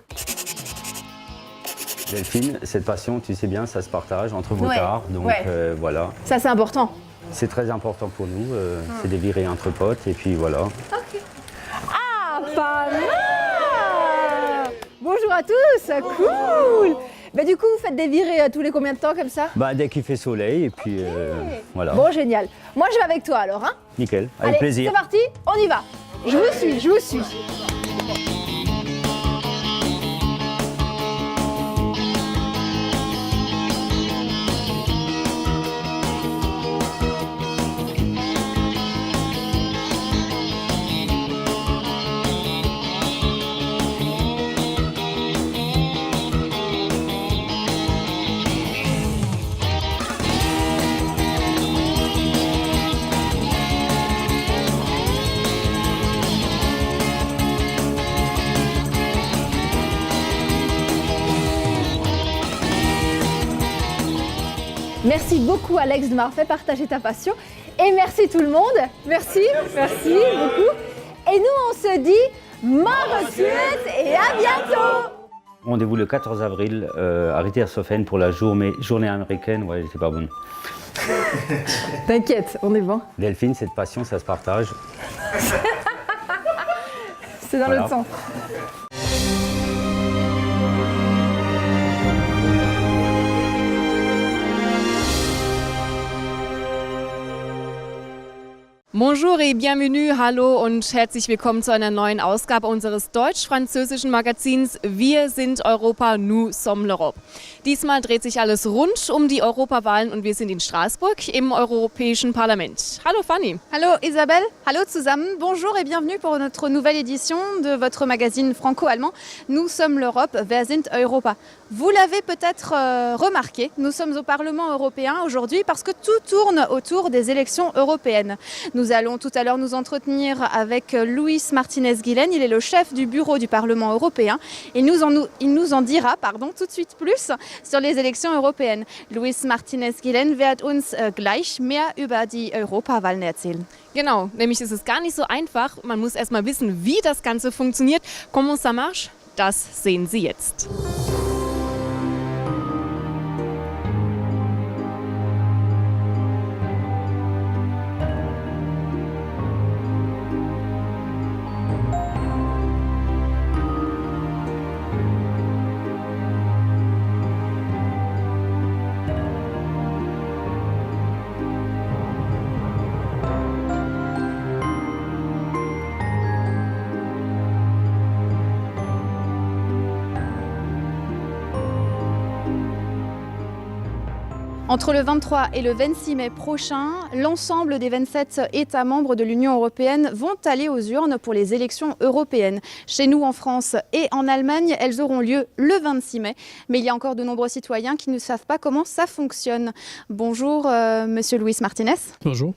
Delphine, cette passion, tu sais bien, ça se partage entre motards. Donc voilà. Ça, c'est important. C'est très important pour nous. C'est de virer entre potes et puis voilà. Ok. Ah, pas mal! Bonjour à tous, cool. Du coup, vous faites des virées tous les combien de temps comme ça? Dès qu'il fait soleil et puis voilà. Bon, génial. Moi, je vais avec toi alors, hein? Nickel, avec plaisir. C'est parti, on y va. Je vous suis, je vous suis. Merci beaucoup Alex de m'avoir fait partager ta passion. Et merci tout le monde. Merci, merci beaucoup. Et nous on se dit Morresuet et à bientôt. Rendez-vous le 14 avril à Rittershofen pour la journée américaine. Ouais, c'est pas bon. T'inquiète, on est bon. Delphine, cette passion, ça se partage. C'est dans l'autre sens. Bonjour et bienvenue, hallo und herzlich willkommen zu einer neuen Ausgabe unseres deutsch-französischen Magazins Wir sind Europa, nous sommes l'Europe. Diesmal dreht sich alles rund um die Europawahlen und wir sind in Straßburg im Europäischen Parlament. Hallo Fanny. Hallo Isabelle, hallo zusammen, bonjour et bienvenue pour notre nouvelle édition de votre magazine franco-allemand Nous sommes l'Europe, wer sind Europa. Vous l'avez peut-être remarqué, nous sommes au Parlement européen aujourd'hui parce que tout tourne autour des élections européennes. Nous allons tout à l'heure nous entretenir avec Luis Martinez-Guillen, il est le chef du bureau du Parlement européen. Il nous en dira tout de suite plus sur les élections européennes. Luis Martinez-Guillen wird uns gleich mehr über die Europawahlen erzählen. Genau, nämlich ist es gar nicht so einfach. Man muss erst mal wissen, wie das Ganze funktioniert. Comment ça marche? Das sehen Sie jetzt. Entre le 23 et le 26 mai prochain, l'ensemble des 27 États membres de l'Union européenne vont aller aux urnes pour les élections européennes. Chez nous en France et en Allemagne, elles auront lieu le 26 mai. Mais il y a encore de nombreux citoyens qui ne savent pas comment ça fonctionne. Bonjour Monsieur Luis Martinez. Bonjour.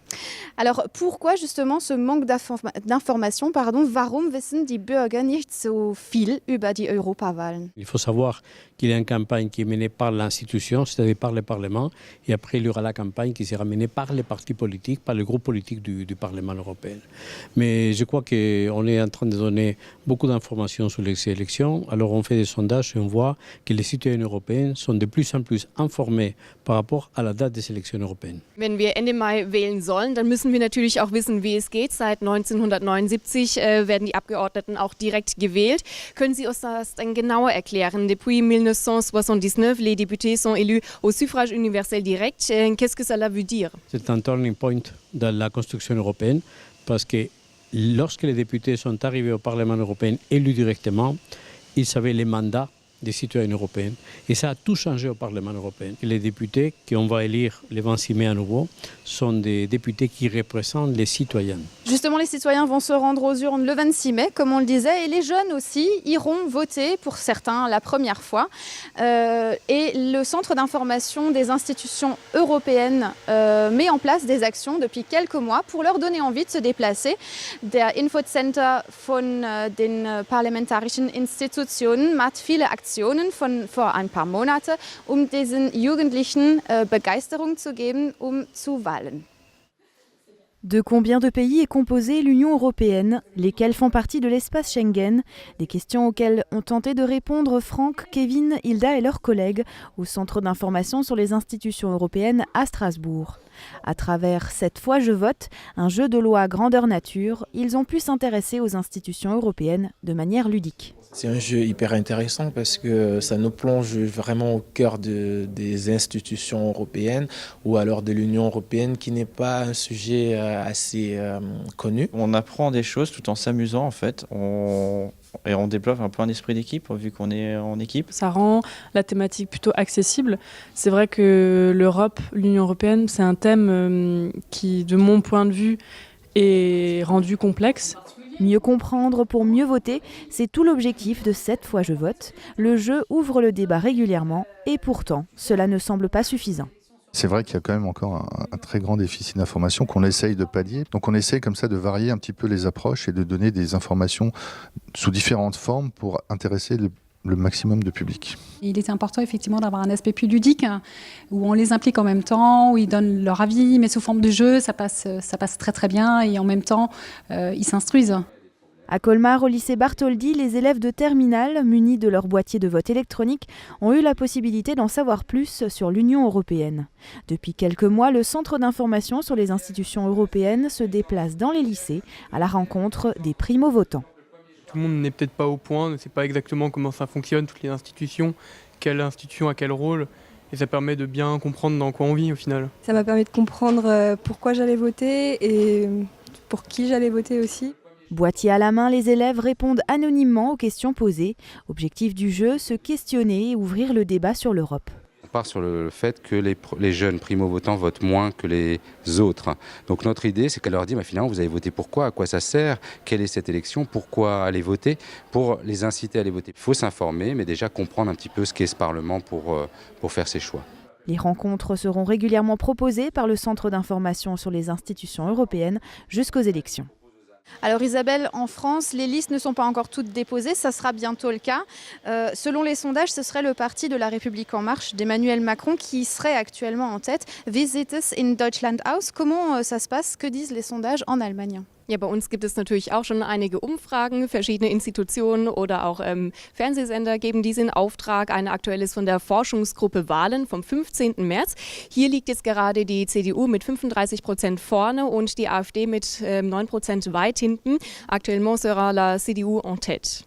Alors pourquoi justement ce manque d'informations, warum wissen die Bürger nicht so viel über die Europawahlen? Il faut savoir qu'il y a une campagne qui est menée par l'institution, c'est-à-dire par le Parlement. Et après, il y aura la campagne qui sera menée par les partis politiques, par les groupes politiques du Parlement européen. Mais je crois qu'on est en train de donner beaucoup d'informations sur les élections. Alors on fait des sondages et on voit que les citoyens européens sont de plus en plus informés par rapport à la date des élections européennes. Wenn wir Ende Mai wählen sollen, dann müssen wir natürlich auch wissen, wie es geht. Seit 1979 werden die Abgeordneten auch direkt gewählt. Können Sie uns das denn genauer erklären? Depuis 1979, les députés sont élus au suffrage universel direct. Qu'est-ce que cela veut dire? C'est un turning point dans la construction européenne parce que lorsque les députés sont arrivés au Parlement européen élus directement, ils avaient les mandats des citoyens européens. Et ça a tout changé au Parlement européen. Et les députés qu'on va élire le 26 mai à nouveau sont des députés qui représentent les citoyens. Justement, les citoyens vont se rendre aux urnes le 26 mai, comme on le disait, et les jeunes aussi iront voter, pour certains, la première fois. Et le Centre d'information des institutions européennes met en place des actions depuis quelques mois pour leur donner envie de se déplacer. Der Infocenter von den parlamentarischen Institutionen macht viele Aktionen von vor ein paar Monaten, diesen Jugendlichen Begeisterung zu geben, zu wählen. De combien de pays est composée l'Union européenne? Lesquels font partie de l'espace Schengen? Des questions auxquelles ont tenté de répondre Franck, Kevin, Hilda et leurs collègues au Centre d'information sur les institutions européennes à Strasbourg. À travers Cette fois je vote, un jeu de loi grandeur nature, ils ont pu s'intéresser aux institutions européennes de manière ludique. C'est un jeu hyper intéressant parce que ça nous plonge vraiment au cœur des institutions européennes ou alors de l'Union européenne qui n'est pas un sujet assez connu. On apprend des choses tout en s'amusant en fait. Et on développe un peu un esprit d'équipe vu qu'on est en équipe. Ça rend la thématique plutôt accessible. C'est vrai que l'Europe, l'Union européenne, c'est un thème qui, de mon point de vue, est rendu complexe. Mieux comprendre pour mieux voter, c'est tout l'objectif de Cette fois je vote. Le jeu ouvre le débat régulièrement et pourtant, cela ne semble pas suffisant. C'est vrai qu'il y a quand même encore un très grand déficit d'information qu'on essaye de pallier. Donc on essaye comme ça de varier un petit peu les approches et de donner des informations sous différentes formes pour intéresser le maximum de public. Il est important effectivement d'avoir un aspect plus ludique où on les implique en même temps, où ils donnent leur avis, mais sous forme de jeu, ça passe très très bien et en même temps ils s'instruisent. À Colmar, au lycée Bartholdi, les élèves de terminale, munis de leur boîtier de vote électronique, ont eu la possibilité d'en savoir plus sur l'Union européenne. Depuis quelques mois, le Centre d'information sur les institutions européennes se déplace dans les lycées à la rencontre des primo-votants. Tout le monde n'est peut-être pas au point, ne sait pas exactement comment ça fonctionne, toutes les institutions, quelle institution a quel rôle. Et ça permet de bien comprendre dans quoi on vit au final. Ça m'a permis de comprendre pourquoi j'allais voter et pour qui j'allais voter aussi. Boîtier à la main, les élèves répondent anonymement aux questions posées. Objectif du jeu, se questionner et ouvrir le débat sur l'Europe. On part sur le fait que les jeunes primo-votants votent moins que les autres. Donc notre idée, c'est qu'elle leur dit, finalement, vous avez voté pourquoi ? À quoi ça sert ? Quelle est cette élection ? Pourquoi aller voter ? Pour les inciter à aller voter. Il faut s'informer, mais déjà comprendre un petit peu ce qu'est ce Parlement pour faire ses choix. Les rencontres seront régulièrement proposées par le Centre d'information sur les institutions européennes jusqu'aux élections. Alors Isabelle, en France, les listes ne sont pas encore toutes déposées, ça sera bientôt le cas. Selon les sondages, ce serait le parti de la République en marche d'Emmanuel Macron qui serait actuellement en tête. Wie sieht es in Deutschland aus? Comment ça se passe? Que disent les sondages en Allemagne? Ja, bei uns gibt es natürlich auch schon einige Umfragen. Verschiedene Institutionen oder auch Fernsehsender geben diese in Auftrag. Eine aktuell ist von der Forschungsgruppe Wahlen vom 15. März. Hier liegt jetzt gerade die CDU mit 35% vorne und die AfD mit 9% weit hinten. Actuellement sera la CDU en tête.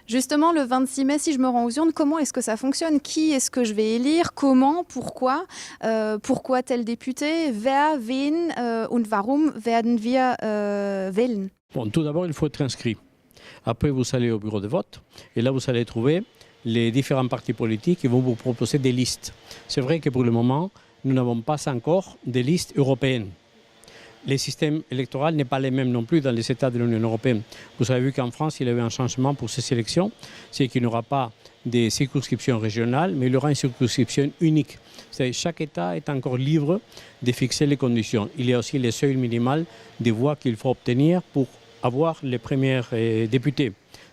Justement, le 26 mai, si je me rends aux urnes, comment est-ce que ça fonctionne? Qui est-ce que je vais élire? Comment? Pourquoi? Pourquoi tel député? Wer, wen und warum werden wir wählen? Bon, tout d'abord, il faut être inscrit. Après, vous allez au bureau de vote et là, vous allez trouver les différents partis politiques qui vont vous proposer des listes. C'est vrai que pour le moment, nous n'avons pas encore de listes européennes. Le système électoral n'est pas le même non plus dans les États de l'Union européenne. Vous avez vu qu'en France, il y avait un changement pour ces élections. C'est qu'il n'y aura pas de circonscriptions régionales, mais il y aura une circonscription unique. C'est-à-dire chaque État est encore libre de fixer les conditions. Il y a aussi le seuil minimal de voix qu'il faut obtenir pour avoir les premiers députés.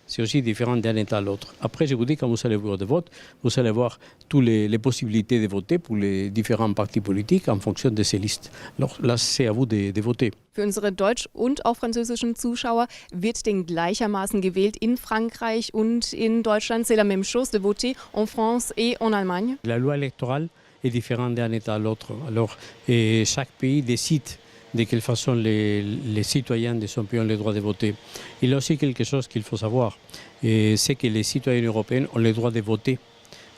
C'est aussi différent d'un État à l'autre. Après, je vous dis, quand vous allez au bureau de vote, vous allez voir toutes les possibilités de voter pour les différents partis politiques en fonction de ces listes. Alors là, c'est à vous de voter. Für unsere deutsch- und auch französischen Zuschauer wird denn gleichermaßen gewählt in Frankreich und in Deutschland. C'est la même chose de voter en France et en Allemagne. La loi électorale est différente d'un État à l'autre. Alors, chaque pays décide de quelle façon les citoyens de son pays ont le droit de voter. Il y a aussi quelque chose qu'il faut savoir, c'est que les citoyens européens ont le droit de voter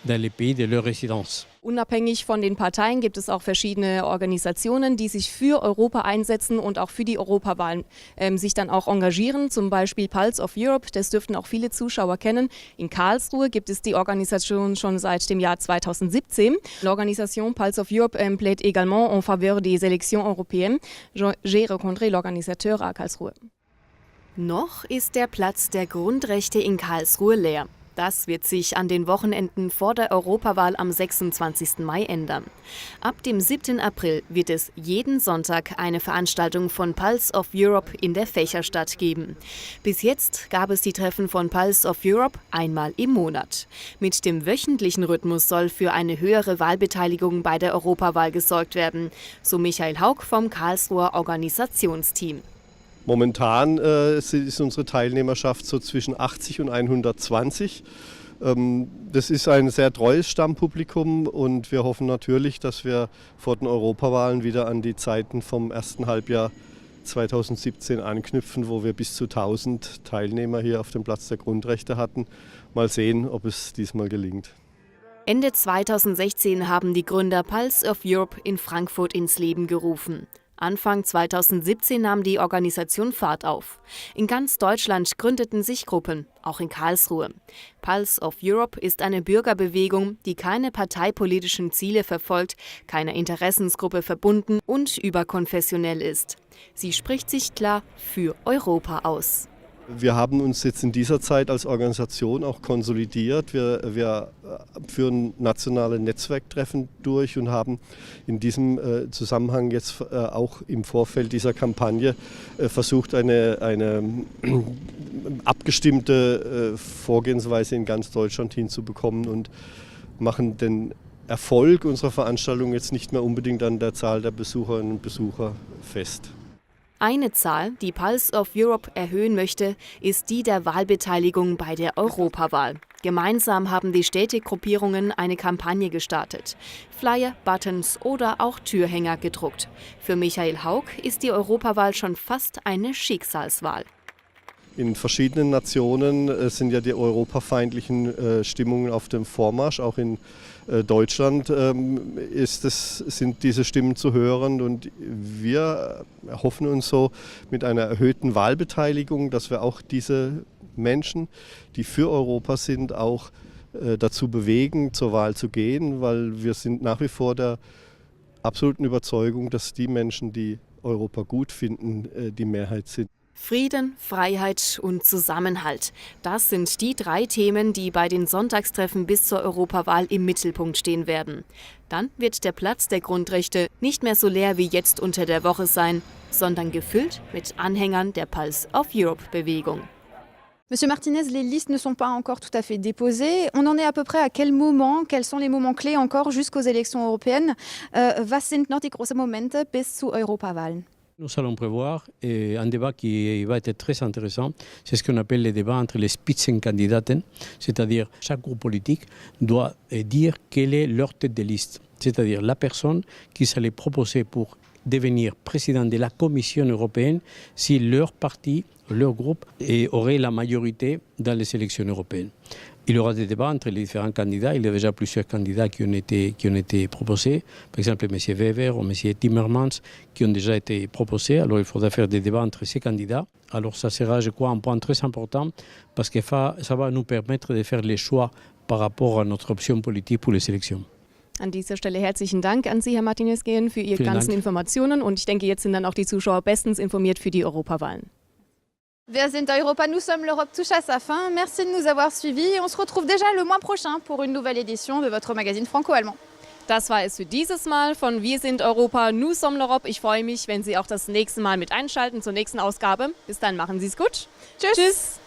dans les pays de leur résidence. Unabhängig von den Parteien gibt es auch verschiedene Organisationen, die sich für Europa einsetzen und auch für die Europawahlen sich dann auch engagieren. Zum Beispiel Pulse of Europe, das dürften auch viele Zuschauer kennen. In Karlsruhe gibt es die Organisation schon seit dem Jahr 2017. L'organisation Pulse of Europe plaide également en faveur des élections européennes. J'ai rencontré l'organisateur à Karlsruhe. Noch ist der Platz der Grundrechte in Karlsruhe leer. Das wird sich an den Wochenenden vor der Europawahl am 26. Mai ändern. Ab dem 7. April wird es jeden Sonntag eine Veranstaltung von Pulse of Europe in der Fächerstadt geben. Bis jetzt gab es die Treffen von Pulse of Europe einmal im Monat. Mit dem wöchentlichen Rhythmus soll für eine höhere Wahlbeteiligung bei der Europawahl gesorgt werden, so Michael Haug vom Karlsruher Organisationsteam. Momentan ist unsere Teilnehmerschaft so zwischen 80 und 120. Das ist ein sehr treues Stammpublikum und wir hoffen natürlich, dass wir vor den Europawahlen wieder an die Zeiten vom ersten Halbjahr 2017 anknüpfen, wo wir bis zu 1000 Teilnehmer hier auf dem Platz der Grundrechte hatten. Mal sehen, ob es diesmal gelingt. Ende 2016 haben die Gründer Pulse of Europe in Frankfurt ins Leben gerufen. Anfang 2017 nahm die Organisation Fahrt auf. In ganz Deutschland gründeten sich Gruppen, auch in Karlsruhe. Pulse of Europe ist eine Bürgerbewegung, die keine parteipolitischen Ziele verfolgt, keiner Interessensgruppe verbunden und überkonfessionell ist. Sie spricht sich klar für Europa aus. Wir haben uns jetzt in dieser Zeit als Organisation auch konsolidiert. Wir führen nationale Netzwerktreffen durch und haben in diesem Zusammenhang jetzt auch im Vorfeld dieser Kampagne versucht, eine abgestimmte Vorgehensweise in ganz Deutschland hinzubekommen und machen den Erfolg unserer Veranstaltung jetzt nicht mehr unbedingt an der Zahl der Besucherinnen und Besucher fest. Eine Zahl, die Pulse of Europe erhöhen möchte, ist die der Wahlbeteiligung bei der Europawahl. Gemeinsam haben die Städtegruppierungen eine Kampagne gestartet. Flyer, Buttons oder auch Türhänger gedruckt. Für Michael Haug ist die Europawahl schon fast eine Schicksalswahl. In verschiedenen Nationen sind ja die europafeindlichen Stimmungen auf dem Vormarsch. Auch in Deutschland sind diese Stimmen zu hören und wir erhoffen uns so mit einer erhöhten Wahlbeteiligung, dass wir auch diese Menschen, die für Europa sind, auch dazu bewegen, zur Wahl zu gehen, weil wir sind nach wie vor der absoluten Überzeugung, dass die Menschen, die Europa gut finden, die Mehrheit sind. Frieden, Freiheit und Zusammenhalt. Das sind die 3 Themen, die bei den Sonntagstreffen bis zur Europawahl im Mittelpunkt stehen werden. Dann wird der Platz der Grundrechte nicht mehr so leer wie jetzt unter der Woche sein, sondern gefüllt mit Anhängern der Pulse of Europe-Bewegung. Monsieur Martinez, les listes ne sont pas encore tout à fait déposées. On en est à peu près à quel moment, quels sont les moments clés encore jusqu'aux élections européennes? Was sind noch die großen Momente bis zu Europawahlen? Nous allons prévoir un débat qui va être très intéressant. C'est ce qu'on appelle le débat entre les Spitzenkandidaten, c'est-à-dire chaque groupe politique doit dire quelle est leur tête de liste, c'est-à-dire la personne qui s'allait proposer pour devenir président de la Commission européenne si leur parti, leur groupe aurait la majorité dans les élections européennes. Il y aura des débats entre les différents candidats. Il y a déjà plusieurs candidats qui ont été proposés. Par exemple, M. Weber ou M. Timmermans qui ont déjà été proposés. Alors, il faudra faire des débats entre ces candidats. Alors, ça sera, je crois, un point très important parce que ça va nous permettre de faire les choix par rapport à notre option politique pour les élections. An dieser Stelle herzlichen Dank an Sie, Herr Martinez-Gehen, für Ihre ganzen Informationen. Und ich denke, jetzt sind dann auch die Zuschauer bestens informiert für die Europawahlen. Wer sind Europa? Nous sommes l'Europe touche à sa fin. Merci de nous avoir suivis. On se retrouve déjà le mois prochain pour une nouvelle édition de votre magazine franco-allemand. Das war es für dieses Mal von Wir sind Europa, Nous sommes l'Europe. Ich freue mich, wenn Sie auch das nächste Mal mit einschalten zur nächsten Ausgabe. Bis dann, machen Sie es gut. Tschüss. Tschüss.